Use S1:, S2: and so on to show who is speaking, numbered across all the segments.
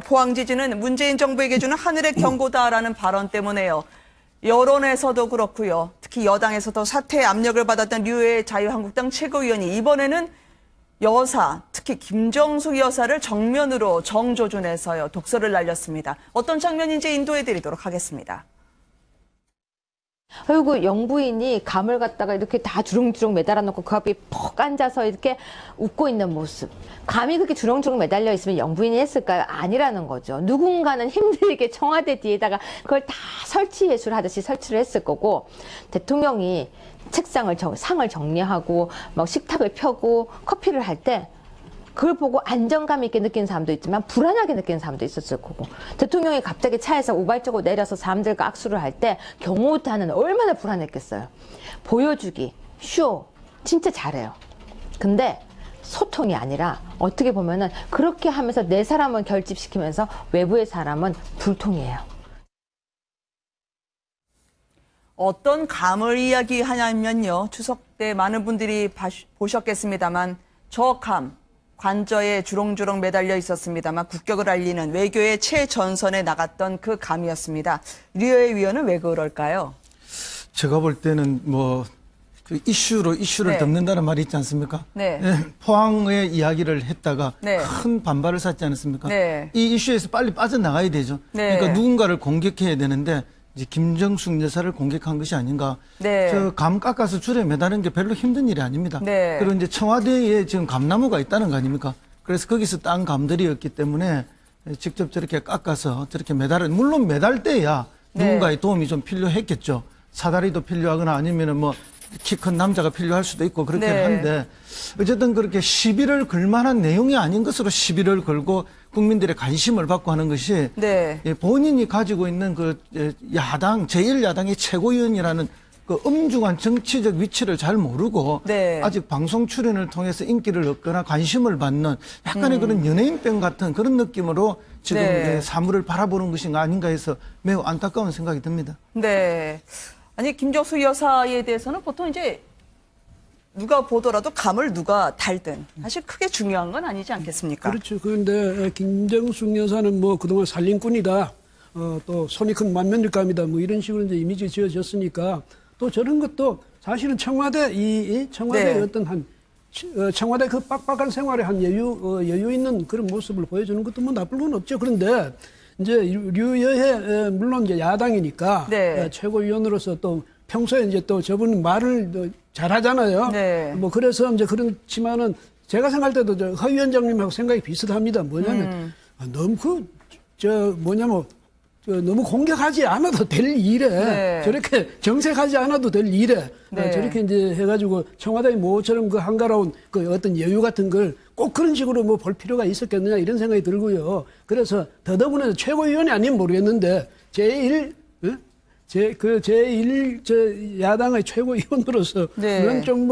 S1: 포항 지진은 문재인 정부에게 주는 하늘의 경고다라는 발언 때문에요. 여론에서도 그렇고요. 특히 여당에서도 사퇴의 압력을 받았던 류해 자유한국당 최고위원이 이번에는 여사, 특히 김정숙 여사를 정면으로 정조준해서요. 독서를 날렸습니다. 어떤 장면인지 인도해드리도록 하겠습니다.
S2: 아이고, 영부인이 감을 갖다가 이렇게 다 주렁주렁 매달아 놓고 그 앞에 퍽 앉아서 이렇게 웃고 있는 모습. 감이 그렇게 주렁주렁 매달려 있으면 영부인이 했을까요? 아니라는 거죠. 누군가는 힘들게 청와대 뒤에다가 그걸 다 설치 예술 하듯이 설치를 했을 거고, 대통령이 책상을, 상을 정리하고 막 식탁을 펴고 커피를 할 때 그걸 보고 안정감 있게 느끼는 사람도 있지만 불안하게 느끼는 사람도 있었을 거고, 대통령이 갑자기 차에서 우발적으로 내려서 사람들과 악수를 할 때 경호원은 얼마나 불안했겠어요. 보여주기, 쇼 진짜 잘해요. 근데 소통이 아니라 어떻게 보면은 그렇게 하면서 내 사람은 결집시키면서 외부의 사람은 불통이에요.
S1: 어떤 감을 이야기하냐면요. 추석 때 많은 분들이 보셨겠습니다만 저 감, 관저에 주렁주렁 매달려 있었습니다만 국격을 알리는 외교의 최전선에 나갔던 그 감이었습니다. 류해 위원은 왜 그럴까요?
S3: 제가 볼 때는 그 이슈를
S1: 네.
S3: 덮는다는 말이 있지 않습니까?
S1: 네.
S3: 포항의 이야기를 했다가
S1: 네.
S3: 큰 반발을 샀지 않습니까?
S1: 네.
S3: 이 이슈에서 빨리 빠져나가야 되죠.
S1: 네.
S3: 그러니까 누군가를 공격해야 되는데 이제 김정숙 여사를 공격한 것이 아닌가.
S1: 네.
S3: 저 감 깎아서 줄에 매다는 게 별로 힘든 일이 아닙니다.
S1: 네.
S3: 그리고 이제 청와대에 지금 감나무가 있다는 거 아닙니까? 그래서 거기서 딴 감들이었기 때문에 직접 저렇게 깎아서 저렇게 물론 매달 때야
S1: 네.
S3: 누군가의 도움이 좀 필요했겠죠. 사다리도 필요하거나 아니면은 키 큰 남자가 필요할 수도 있고 그렇긴
S1: 네.
S3: 한데 어쨌든 그렇게 시비를 걸 만한 내용이 아닌 것으로 시비를 걸고 국민들의 관심을 받고 하는 것이
S1: 네.
S3: 본인이 가지고 있는 그 야당 제1야당의 최고위원이라는 그 엄중한 정치적 위치를 잘 모르고
S1: 네.
S3: 아직 방송 출연을 통해서 인기를 얻거나 관심을 받는 약간의 그런 연예인병 같은 그런 느낌으로 지금
S1: 네.
S3: 사물을 바라보는 것인가 아닌가 해서 매우 안타까운 생각이 듭니다.
S1: 네. 아니, 김정숙 여사에 대해서는 보통 이제 누가 보더라도 감을 누가 달든 사실 크게 중요한 건 아니지 않겠습니까?
S4: 그렇죠. 그런데 김정숙 여사는 그동안 살림꾼이다, 또 손이 큰 만면일감이다, 이런 식으로 이제 이미지 지어졌으니까 또 저런 것도 사실은 청와대의
S1: 네.
S4: 어떤 청와대 그 빡빡한 생활에 한 여유 있는 그런 모습을 보여주는 것도 나쁠 건 없죠. 그런데 이제 류여해 물론 이제 야당이니까
S1: 네.
S4: 최고위원으로서 또 평소에 이제 또 저분 말을 잘하잖아요.
S1: 네.
S4: 그래서 이제 그렇지만은 제가 생각할 때도 허 위원장님하고 생각이 비슷합니다. 뭐냐면 너무 너무 공격하지 않아도 될 일에
S1: 네.
S4: 저렇게 정색하지 않아도 될 일에
S1: 네.
S4: 저렇게 이제 해가지고 청와대의 모처럼 그 한가로운 그 어떤 여유 같은 걸 꼭 그런 식으로 볼 필요가 있었겠느냐 이런 생각이 들고요. 그래서 더더군다나 최고위원이 아니면 모르겠는데 야당의 최고위원으로서
S1: 네.
S4: 그런 좀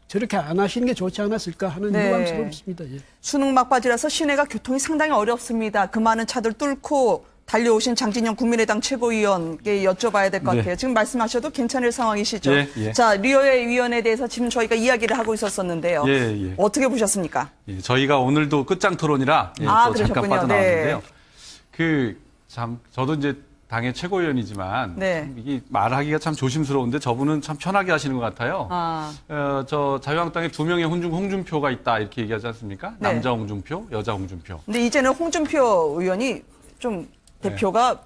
S4: 저렇게 안 하시는 게 좋지 않았을까 하는
S1: 네.
S4: 유감스럽습니다. 예.
S1: 수능 막바지라서 시내가 교통이 상당히 어렵습니다. 그 많은 차들 뚫고 달려오신 장진영 국민의당 최고위원께 여쭤봐야 될 것
S5: 네.
S1: 같아요. 지금 말씀하셔도 괜찮을 상황이시죠?
S5: 예, 예.
S1: 자, 류해 위원에 대해서 지금 저희가 이야기를 하고 있었는데요.
S5: 예, 예.
S1: 어떻게 보셨습니까?
S5: 예, 저희가 오늘도 끝장 토론이라 또 잠깐
S1: 그러셨군요.
S5: 빠져나왔는데요.
S1: 네.
S5: 저도 이제 당의 최고위원이지만
S1: 네.
S5: 이게 말하기가 참 조심스러운데 저분은 참 편하게 하시는 것 같아요. 저 자유한국당에 2명의 홍준표가 있다 이렇게 얘기하지 않습니까?
S1: 네.
S5: 남자 홍준표, 여자 홍준표.
S1: 근데 이제는 홍준표 의원이 좀 대표가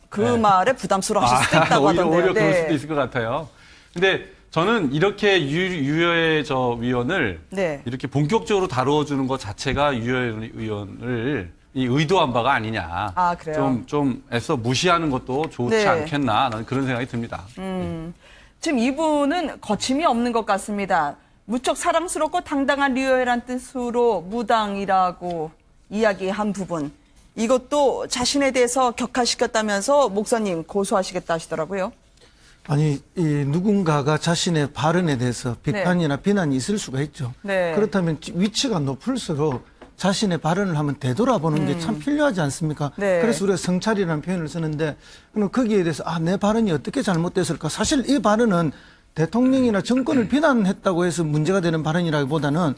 S1: 그 말에 부담스러워하실 수도 있다고 하던데요.
S5: 오히려 그럴 수도 있을 것 같아요. 근데 저는 이렇게 유여의 저 위원을
S1: 네.
S5: 이렇게 본격적으로 다루어주는 것 자체가 유여의 의원을 의도한 바가 아니냐.
S1: 그래요?
S5: 좀 애써 무시하는 것도 좋지
S1: 네.
S5: 않겠나. 나는 그런 생각이 듭니다.
S1: 지금 이분은 거침이 없는 것 같습니다. 무척 사랑스럽고 당당한 류여해란 뜻으로 무당이라고 이야기한 부분. 이것도 자신에 대해서 격화시켰다면서 목사님 고소하시겠다 하시더라고요.
S3: 아니, 누군가가 자신의 발언에 대해서 비판이나 비난이 있을 수가 있죠.
S1: 네.
S3: 그렇다면 위치가 높을수록 자신의 발언을 한번 되돌아보는 게 참 필요하지 않습니까?
S1: 네.
S3: 그래서 우리가 성찰이라는 표현을 쓰는데, 그럼 거기에 대해서 내 발언이 어떻게 잘못됐을까? 사실 이 발언은 대통령이나 정권을 비난했다고 해서 문제가 되는 발언이라기보다는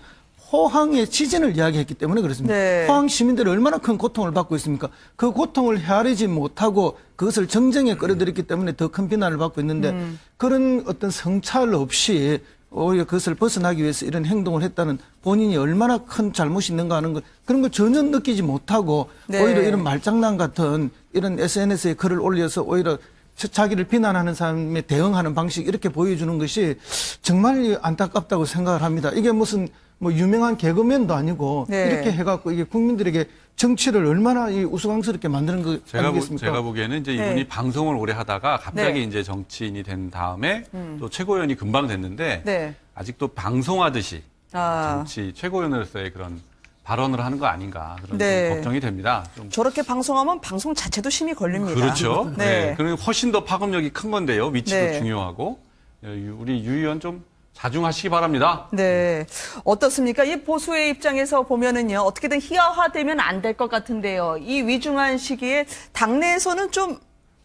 S3: 포항의 지진을 이야기했기 때문에 그렇습니다.
S1: 네.
S3: 포항 시민들이 얼마나 큰 고통을 받고 있습니까? 그 고통을 헤아리지 못하고 그것을 정쟁에 끌어들였기 때문에 더 큰 비난을 받고 있는데 그런 어떤 성찰 없이 오히려 그것을 벗어나기 위해서 이런 행동을 했다는 본인이 얼마나 큰 잘못이 있는가 하는 것, 그런 걸 전혀 느끼지 못하고
S1: 네.
S3: 오히려 이런 말장난 같은 이런 SNS에 글을 올려서 오히려 자기를 비난하는 사람에 대응하는 방식 이렇게 보여주는 것이 정말 안타깝다고 생각을 합니다. 이게 무슨 뭐 유명한 개그맨도 아니고
S1: 네.
S3: 이렇게 해갖고 이게 국민들에게 정치를 얼마나 이 우스꽝스럽게 만드는 거 아니겠습니까?
S5: 제가 보기에는 이제 이분이
S1: 네.
S5: 방송을 오래 하다가 갑자기
S1: 네.
S5: 이제 정치인이 된 다음에 또 최고위원이 금방 됐는데
S1: 네.
S5: 아직도 방송하듯이
S1: 아.
S5: 정치 최고위원으로서의 그런 발언을 하는 거 아닌가 그런
S1: 네.
S5: 좀 걱정이 됩니다. 좀
S1: 저렇게 방송하면 방송 자체도 심히 걸립니다.
S5: 그렇죠.
S1: 네.
S5: 네. 그리고 훨씬 더 파급력이 큰 건데요. 위치도
S1: 네.
S5: 중요하고 우리 유 의원 좀 자중하시기 바랍니다.
S1: 네. 어떻습니까? 이 보수의 입장에서 보면은요, 어떻게든 희화화되면 안 될 것 같은데요. 이 위중한 시기에 당내에서는 좀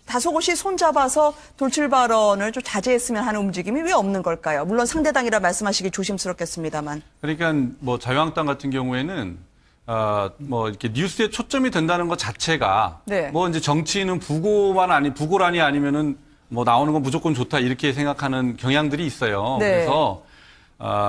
S1: 다소곳이 손잡아서 돌출 발언을 좀 자제했으면 하는 움직임이 왜 없는 걸까요? 물론 상대당이라 말씀하시기 조심스럽겠습니다만.
S5: 그러니까 뭐 자유한국당 같은 경우에는 뭐 이렇게 뉴스에 초점이 된다는 것 자체가
S1: 네.
S5: 뭐 이제 정치인은 부고란이 아니면은 뭐 나오는 건 무조건 좋다 이렇게 생각하는 경향들이 있어요.
S1: 네.
S5: 그래서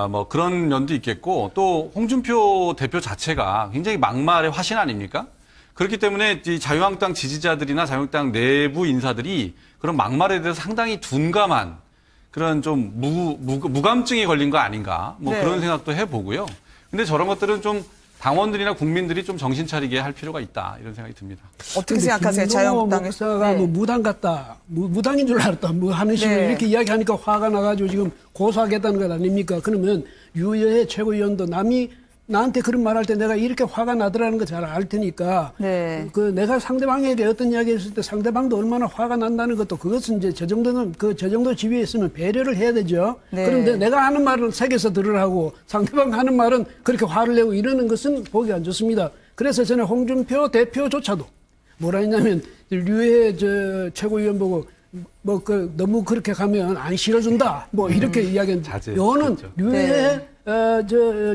S5: 뭐 그런 면도 있겠고 또 홍준표 대표 자체가 굉장히 막말의 화신 아닙니까? 그렇기 때문에 이 자유한국당 지지자들이나 자유한국당 내부 인사들이 그런 막말에 대해서 상당히 둔감한 그런 좀 무감증이 걸린 거 아닌가 뭐
S1: 네.
S5: 그런 생각도 해보고요. 근데 저런 것들은 좀 당원들이나 국민들이 좀 정신 차리게 할 필요가 있다 이런 생각이 듭니다.
S1: 어떻게 생각하세요? 자유한국당에.
S4: 목사가
S1: 네.
S4: 뭐 무당 같다, 무당인 줄 알았다, 뭐 하는 식으로
S1: 네.
S4: 이렇게 이야기하니까 화가 나가지고 지금 고소하겠다는 것 아닙니까? 그러면 유여의 최고위원도 남이 나한테 그런 말할 때 내가 이렇게 화가 나더라는 거 잘 알 테니까
S1: 네.
S4: 그 내가 상대방에게 어떤 이야기 했을 때 상대방도 얼마나 화가 난다는 것도 그것은 이제 저 정도 지위에 있으면 배려를 해야 되죠.
S1: 네.
S4: 그런데 내가 하는 말을 새겨서 들으라고 상대방 하는 말은 그렇게 화를 내고 이러는 것은 보기 안 좋습니다. 그래서 저는 홍준표 대표조차도 뭐라 했냐면 류해 최고위원 보고 뭐 너무 그렇게 가면 안 실어준다 뭐 이렇게 이야기했는데 요는
S5: 자제했죠.
S4: 류해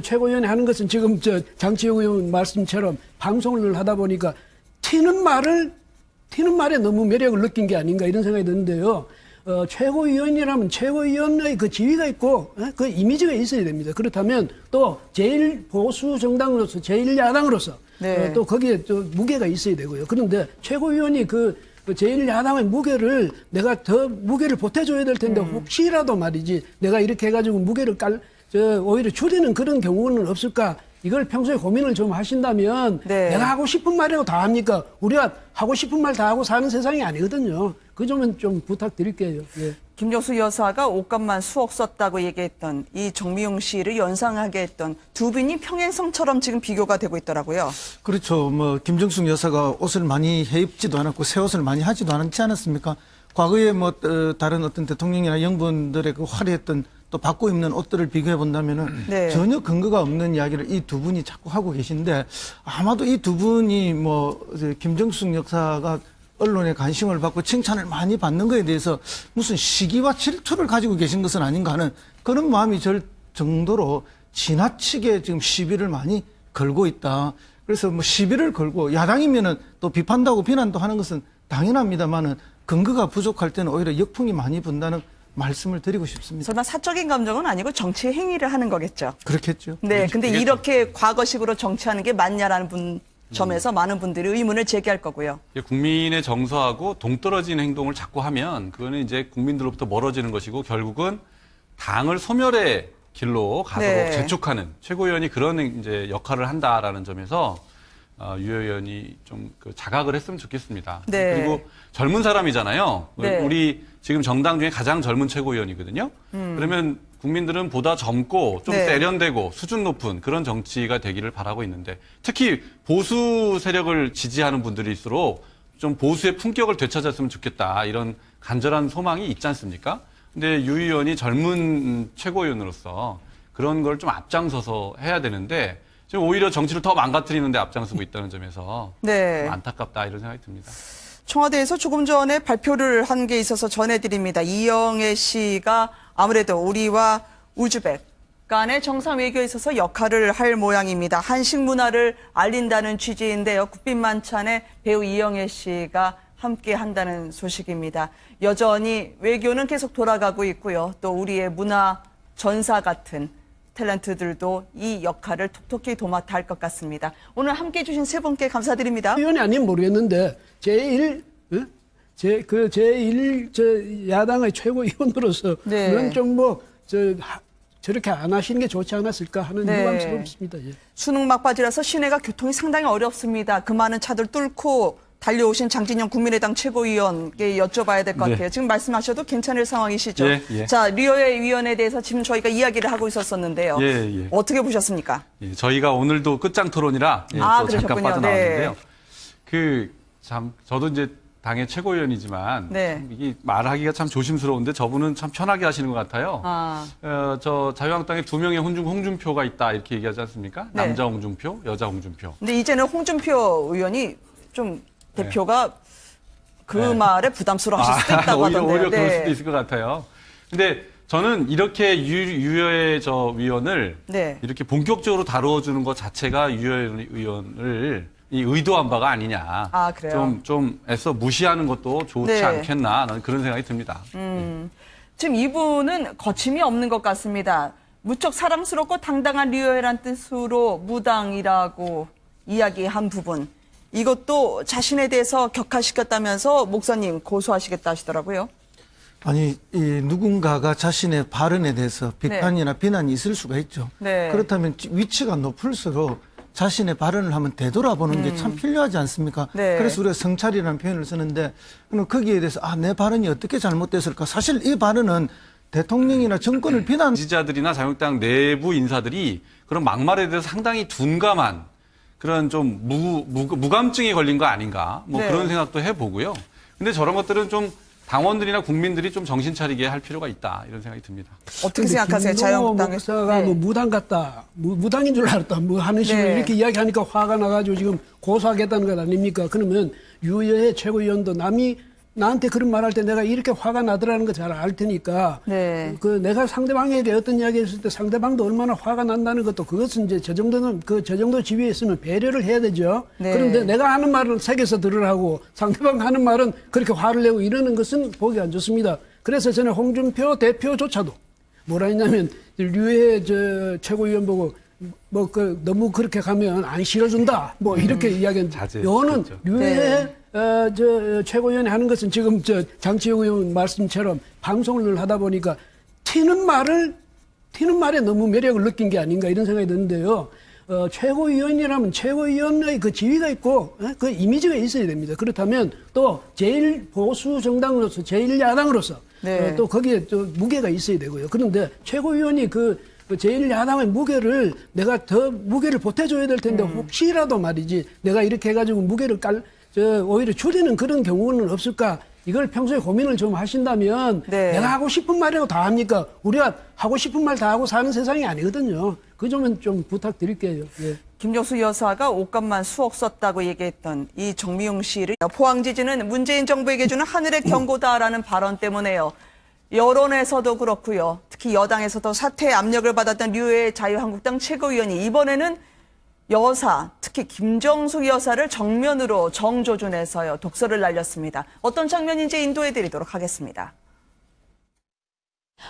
S4: 최고위원이 하는 것은 지금 장치영 의원 말씀처럼 방송을 늘 하다 보니까 튀는 말에 너무 매력을 느낀 게 아닌가 이런 생각이 드는데요. 최고위원이라면 최고위원의 그 지위가 있고 그 이미지가 있어야 됩니다. 그렇다면 또 제일 보수 정당으로서 제일 야당으로서
S1: 네.
S4: 또 거기에 또 무게가 있어야 되고요. 그런데 최고위원이 그 제일 야당의 무게를 내가 더 무게를 보태줘야 될 텐데 혹시라도 말이지 내가 이렇게 해가지고 무게를 오히려 줄이는 그런 경우는 없을까? 이걸 평소에 고민을 좀 하신다면
S1: 네.
S4: 내가 하고 싶은 말이라고 다 합니까? 우리가 하고 싶은 말 다 하고 사는 세상이 아니거든요. 그 점은 좀 부탁드릴게요. 예.
S1: 김정수 여사가 옷값만 수억 썼다고 얘기했던 이 정미용 씨를 연상하게 했던 두 분이 평행성처럼 지금 비교가 되고 있더라고요.
S3: 그렇죠. 뭐 김정숙 여사가 옷을 많이 해입지도 않았고 새 옷을 많이 하지도 않지 않았습니까? 과거에 뭐 다른 어떤 대통령이나 영부인들의 그 화려했던 또 받고 입는 옷들을 비교해 본다면은
S1: 네.
S3: 전혀 근거가 없는 이야기를 이 두 분이 자꾸 하고 계신데 아마도 이 두 분이 뭐 김정숙 여사가 언론의 관심을 받고 칭찬을 많이 받는 것에 대해서 무슨 시기와 질투를 가지고 계신 것은 아닌가 하는 그런 마음이 들 정도로 지나치게 지금 시비를 많이 걸고 있다. 그래서 뭐 시비를 걸고 야당이면은 또 비판도 하고 비난도 하는 것은 당연합니다만은 근거가 부족할 때는 오히려 역풍이 많이 분다는 말씀을 드리고 싶습니다.
S1: 설마 사적인 감정은 아니고 정치 행위를 하는 거겠죠.
S3: 그렇겠죠.
S1: 네, 근데
S5: 그게
S1: 이렇게 과거식으로 정치하는 게 맞냐라는 점에서 많은 분들이 의문을 제기할 거고요.
S5: 국민의 정서하고 동떨어진 행동을 자꾸 하면 그거는 이제 국민들로부터 멀어지는 것이고 결국은 당을 소멸의 길로 가도록
S1: 네.
S5: 재촉하는 최고위원이 그런 이제 역할을 한다라는 점에서 유 의원이 좀 그 자각을 했으면 좋겠습니다.
S1: 네.
S5: 그리고 젊은 사람이잖아요.
S1: 네.
S5: 우리 지금 정당 중에 가장 젊은 최고위원이거든요. 그러면 국민들은 보다 젊고 좀
S1: 네.
S5: 세련되고 수준 높은 그런 정치가 되기를 바라고 있는데 특히 보수 세력을 지지하는 분들일수록 좀 보수의 품격을 되찾았으면 좋겠다 이런 간절한 소망이 있지 않습니까? 근데 유 의원이 젊은 최고위원으로서 그런 걸 좀 앞장서서 해야 되는데 지금 오히려 정치를 더 망가뜨리는데 앞장서고 있다는 점에서
S1: 네.
S5: 좀 안타깝다 이런 생각이 듭니다.
S1: 청와대에서 조금 전에 발표를 한 게 있어서 전해드립니다. 이영애 씨가 아무래도 우리와 우즈벡 간의 정상 외교에 있어서 역할을 할 모양입니다. 한식 문화를 알린다는 취지인데요. 국빈 만찬에 배우 이영애 씨가 함께 한다는 소식입니다. 여전히 외교는 계속 돌아가고 있고요. 또 우리의 문화 전사 같은 탤런트들도 이 역할을 톡톡히 도맡아 할 것 같습니다. 오늘 함께해 주신 세 분께 감사드립니다.
S4: 의원이 아니면 모르겠는데 제1 야당의 최고위원으로서
S1: 네.
S4: 그런 좀 저렇게 안 하시는 게 좋지 않았을까 하는
S1: 네.
S4: 유감스럽습니다. 예.
S1: 수능 막바지라서 시내가 교통이 상당히 어렵습니다. 그 많은 차들 뚫고 달려오신 장진영 국민의당 최고위원께 여쭤봐야 될 것
S5: 네.
S1: 같아요. 지금 말씀하셔도 괜찮을 상황이시죠?
S5: 예, 예.
S1: 자, 리오의 위원에 대해서 지금 저희가 이야기를 하고 있었었는데요.
S5: 예.
S1: 어떻게 보셨습니까?
S5: 예, 저희가 오늘도 끝장 토론이라 또
S1: 그러셨군요.
S5: 잠깐 빠져나왔는데요.
S1: 네.
S5: 저도 이제 당의 최고위원이지만
S1: 네.
S5: 참 이게 말하기가 참 조심스러운데 저분은 참 편하게 하시는 것 같아요. 저 자유한국당에 2명의 홍준표가 있다 이렇게 얘기하지 않습니까?
S1: 네.
S5: 남자 홍준표, 여자 홍준표.
S1: 근데 이제는 홍준표 의원이 좀 대표가 그
S5: 네.
S1: 말에 부담스러워하실 수도 있다고
S5: 오히려
S1: 하던데요.
S5: 그럴 수도 있을 것 같아요. 근데 저는 이렇게 유여의 저 위원을
S1: 네.
S5: 이렇게 본격적으로 다루어주는 것 자체가 유여의 의원을 이 의도한 바가 아니냐.
S1: 그래요?
S5: 좀 애써 무시하는 것도 좋지
S1: 네.
S5: 않겠나. 나는 그런 생각이 듭니다.
S1: 지금 이분은 거침이 없는 것 같습니다. 무척 사랑스럽고 당당한 리오애란 뜻으로 무당이라고 이야기한 부분. 이것도 자신에 대해서 격화시켰다면서 목사님 고소하시겠다 하시더라고요.
S3: 아니, 누군가가 자신의 발언에 대해서 비판이나 비난이 있을 수가 있죠.
S1: 네.
S3: 그렇다면 위치가 높을수록 자신의 발언을 하면 되돌아보는 게 참 필요하지 않습니까?
S1: 네.
S3: 그래서 우리가 성찰이라는 표현을 쓰는데, 그럼 거기에 대해서 내 발언이 어떻게 잘못됐을까? 사실 이 발언은 대통령이나 정권을 비난.
S5: 지지자들이나 자유한국당 내부 인사들이 그런 막말에 대해서 상당히 둔감한 그런 좀 무감증이 걸린 거 아닌가.
S1: 네.
S5: 그런 생각도 해보고요. 근데 저런 것들은 좀 당원들이나 국민들이 좀 정신 차리게 할 필요가 있다. 이런 생각이 듭니다.
S1: 어떻게 생각하세요? 자유한국당에.
S4: 목사가
S1: 네.
S4: 무당 같다, 무당인 줄 알았다, 하는 식으로
S1: 네.
S4: 이렇게 이야기하니까 화가 나가지고 지금 고소하겠다는 것 아닙니까? 그러면 유여의 최고위원도 남이 나한테 그런 말할 때 내가 이렇게 화가 나더라는 거 잘 알 테니까
S1: 네.
S4: 내가 상대방에게 어떤 이야기 했을 때 상대방도 얼마나 화가 난다는 것도 그것은 이제 저 정도 지위에 있으면 배려를 해야 되죠.
S1: 네.
S4: 그런데 내가 하는 말을 새겨서 들으라고 상대방 하는 말은 그렇게 화를 내고 이러는 것은 보기 안 좋습니다. 그래서 저는 홍준표 대표조차도 뭐라 했냐면 류해 최고위원 보고 너무 그렇게 가면 안 실어준다 이렇게 이야기했는데 요는 류해 최고위원이 하는 것은 지금 장치영 의원 말씀처럼 방송을 하다 보니까 튀는 말에 너무 매력을 느낀 게 아닌가 이런 생각이 드는데요. 최고위원이라면 최고위원의 그 지위가 있고 그 이미지가 있어야 됩니다. 그렇다면 또 제일 보수 정당으로서 제일 야당으로서
S1: 네.
S4: 또 거기에 또 무게가 있어야 되고요. 그런데 최고위원이 그 제일 야당의 무게를 내가 더 무게를 보태줘야 될 텐데 혹시라도 말이지 내가 이렇게 해가지고 무게를 오히려 줄이는 그런 경우는 없을까? 이걸 평소에 고민을 좀 하신다면
S1: 네.
S4: 내가 하고 싶은 말이라고 다 합니까? 우리가 하고 싶은 말 다 하고 사는 세상이 아니거든요. 그 점은 좀 부탁드릴게요. 예.
S1: 김정수 여사가 옷값만 수억 썼다고 얘기했던 이 정미용 씨를 포항 지진은 문재인 정부에게 주는 하늘의 경고다라는 발언 때문에요. 여론에서도 그렇고요. 특히 여당에서도 사퇴의 압력을 받았던 류의 자유한국당 최고위원이 이번에는 여사, 특히 김정숙 여사를 정면으로 정조준해서요. 독서를 날렸습니다. 어떤 장면인지 인도해드리도록 하겠습니다.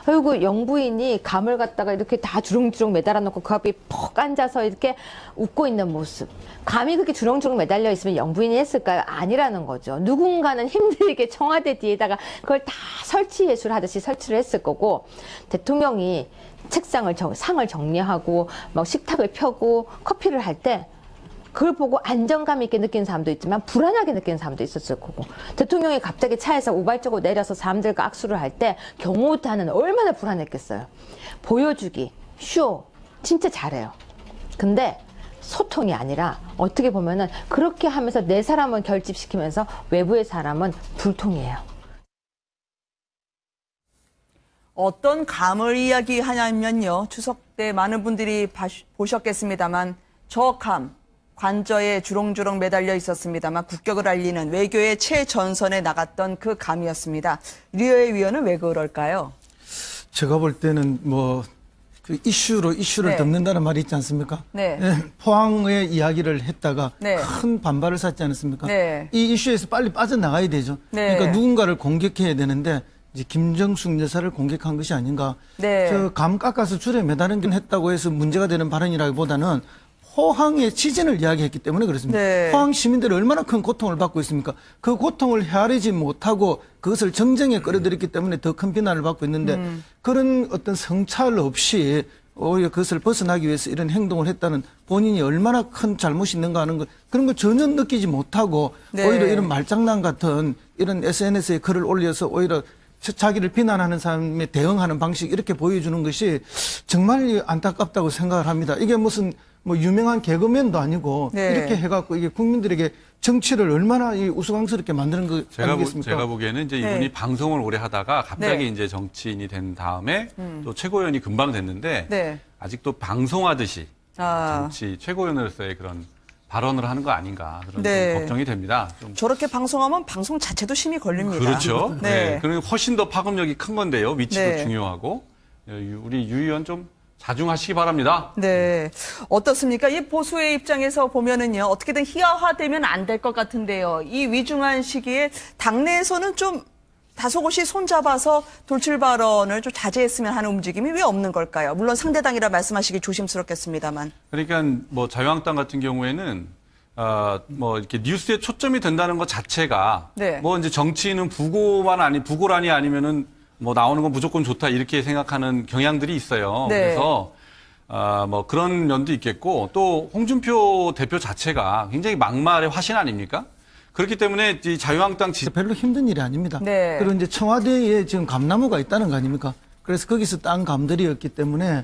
S2: 아이고 영부인이 감을 갖다가 이렇게 다 주렁주렁 매달아 놓고 그 앞에 퍽 앉아서 이렇게 웃고 있는 모습. 감이 그렇게 주렁주렁 매달려 있으면 영부인이 했을까요? 아니라는 거죠. 누군가는 힘들게 청와대 뒤에다가 그걸 다 설치 예술 하듯이 설치를 했을 거고 대통령이 상을 정리하고 막 식탁을 펴고 커피를 할 때 그걸 보고 안정감 있게 느끼는 사람도 있지만 불안하게 느끼는 사람도 있었을 거고 대통령이 갑자기 차에서 우발적으로 내려서 사람들과 악수를 할 때 경호단은 얼마나 불안했겠어요. 보여주기, 쇼 진짜 잘해요. 근데 소통이 아니라 어떻게 보면은 그렇게 하면서 내 사람은 결집시키면서 외부의 사람은 불통이에요.
S1: 어떤 감을 이야기하냐면요. 추석 때 많은 분들이 보셨겠습니다만 저 감, 관저에 주렁주렁 매달려 있었습니다만 국격을 알리는 외교의 최전선에 나갔던 그 감이었습니다. 류의 위원은 왜 그럴까요?
S3: 제가 볼 때는 그 이슈를
S1: 네.
S3: 덮는다는 말이 있지 않습니까?
S1: 네.
S3: 예, 포항의 이야기를 했다가
S1: 네.
S3: 큰 반발을 샀지 않습니까?
S1: 네.
S3: 이 이슈에서 빨리 빠져나가야 되죠.
S1: 네.
S3: 그러니까 누군가를 공격해야 되는데 이제 김정숙 여사를 공격한 것이 아닌가.
S1: 네.
S3: 저 감 깎아서 줄에 매다는 게 했다고 해서 문제가 되는 발언이라기보다는 포항의 취진을 이야기했기 때문에 그렇습니다.
S1: 네.
S3: 포항 시민들이 얼마나 큰 고통을 받고 있습니까? 그 고통을 헤아리지 못하고 그것을 정쟁에 끌어들였기 때문에 더 큰 비난을 받고 있는데 그런 어떤 성찰 없이 오히려 그것을 벗어나기 위해서 이런 행동을 했다는 본인이 얼마나 큰 잘못이 있는가 하는 것 그런 걸 전혀 느끼지 못하고
S1: 네.
S3: 오히려 이런 말장난 같은 이런 SNS에 글을 올려서 오히려 자기를 비난하는 사람에 대응하는 방식 이렇게 보여주는 것이 정말 안타깝다고 생각을 합니다. 이게 무슨 뭐 유명한 개그맨도 아니고
S1: 네.
S3: 이렇게 해갖고 이게 국민들에게 정치를 얼마나 이 우스꽝스럽게 만드는 거 아니겠습니까?
S5: 제가 보기에는 이제
S1: 네.
S5: 이분이 방송을 오래 하다가 갑자기
S1: 네.
S5: 이제 정치인이 된 다음에 또 최고위원이 금방 됐는데
S1: 네.
S5: 아직도 방송하듯이
S1: 아.
S5: 정치 최고위원으로서의 그런 발언을 하는 거 아닌가 그런
S1: 네.
S5: 좀 걱정이 됩니다. 좀
S1: 저렇게 방송하면 방송 자체도 심히 걸립니다.
S5: 그렇죠.
S1: 네.
S5: 네. 그러면 훨씬 더 파급력이 큰 건데요. 위치도
S1: 네.
S5: 중요하고 우리 유 의원 좀 자중하시기 바랍니다.
S1: 네. 어떻습니까? 이 보수의 입장에서 보면은요, 어떻게든 희화화되면 안 될 것 같은데요. 이 위중한 시기에 당내에서는 좀 다소곳이 손잡아서 돌출 발언을 좀 자제했으면 하는 움직임이 왜 없는 걸까요? 물론 상대당이라 말씀하시기 조심스럽겠습니다만.
S5: 그러니까 뭐 자유한국당 같은 경우에는 뭐 이렇게 뉴스에 초점이 된다는 것 자체가
S1: 네.
S5: 뭐 이제 정치인은 부고란이 아니면은 뭐 나오는 건 무조건 좋다 이렇게 생각하는 경향들이 있어요.
S1: 네.
S5: 그래서 뭐 그런 면도 있겠고 또 홍준표 대표 자체가 굉장히 막말의 화신 아닙니까? 그렇기 때문에 이 자유한국당
S3: 별로 힘든 일이 아닙니다.
S1: 네.
S3: 그리고 이제 청와대에 지금 감나무가 있다는 거 아닙니까? 그래서 거기서 딴 감들이었기 때문에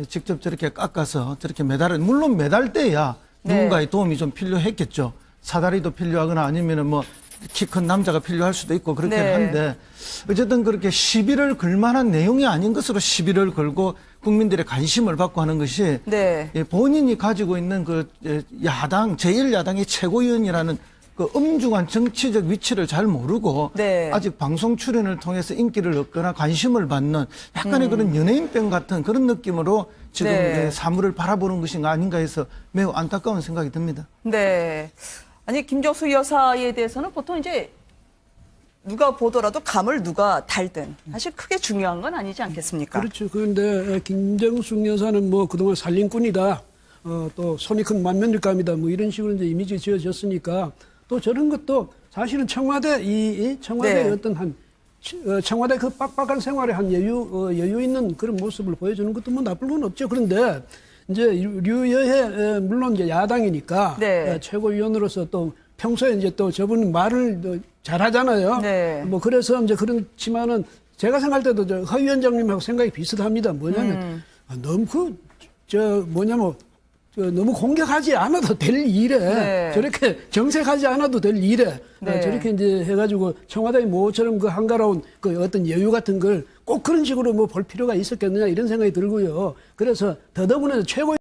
S3: 직접 저렇게 깎아서 저렇게 물론 매달 때야
S1: 네.
S3: 누군가의 도움이 좀 필요했겠죠. 사다리도 필요하거나 아니면은 뭐 키 큰 남자가 필요할 수도 있고 그렇긴
S1: 네.
S3: 한데 어쨌든 그렇게 시비를 걸 만한 내용이 아닌 것으로 시비를 걸고 국민들의 관심을 받고 하는 것이
S1: 네.
S3: 본인이 가지고 있는 그 야당 제1야당의 최고위원이라는 그 엄중한 정치적 위치를 잘 모르고
S1: 네.
S3: 아직 방송 출연을 통해서 인기를 얻거나 관심을 받는 약간의 그런 연예인병 같은 그런 느낌으로 지금
S1: 네.
S3: 사물을 바라보는 것인가 아닌가 해서 매우 안타까운 생각이 듭니다.
S1: 네. 아니, 김정숙 여사에 대해서는 보통 이제 누가 보더라도 감을 누가 달든 사실 크게 중요한 건 아니지 않겠습니까?
S4: 그렇죠. 그런데 김정숙 여사는 뭐 그동안 살림꾼이다, 또 손이 큰 만면일감이다, 뭐 이런 식으로 이제 이미지 지어졌으니까 또 저런 것도 사실은 청와대의
S1: 네.
S4: 어떤 청와대 그 빡빡한 생활에 한 여유 있는 그런 모습을 보여주는 것도 뭐 나쁠 건 없죠. 그런데 이제 류여해 물론 이제 야당이니까
S1: 네.
S4: 최고위원으로서 또 평소에 이제 또 저분 말을 또 잘하잖아요.
S1: 네.
S4: 뭐 그래서 이제 그렇지만은 제가 생각할 때도 저 허 위원장님하고 생각이 비슷합니다. 뭐냐면 너무 너무 공격하지 않아도 될 일에
S1: 네.
S4: 저렇게 정색하지 않아도 될 일에
S1: 네.
S4: 저렇게 이제 해가지고 청와대 모처럼 그 한가로운 그 어떤 여유 같은 걸 꼭 그런 식으로 뭐 볼 필요가 있었겠느냐 이런 생각이 들고요. 그래서 더더군다나 최고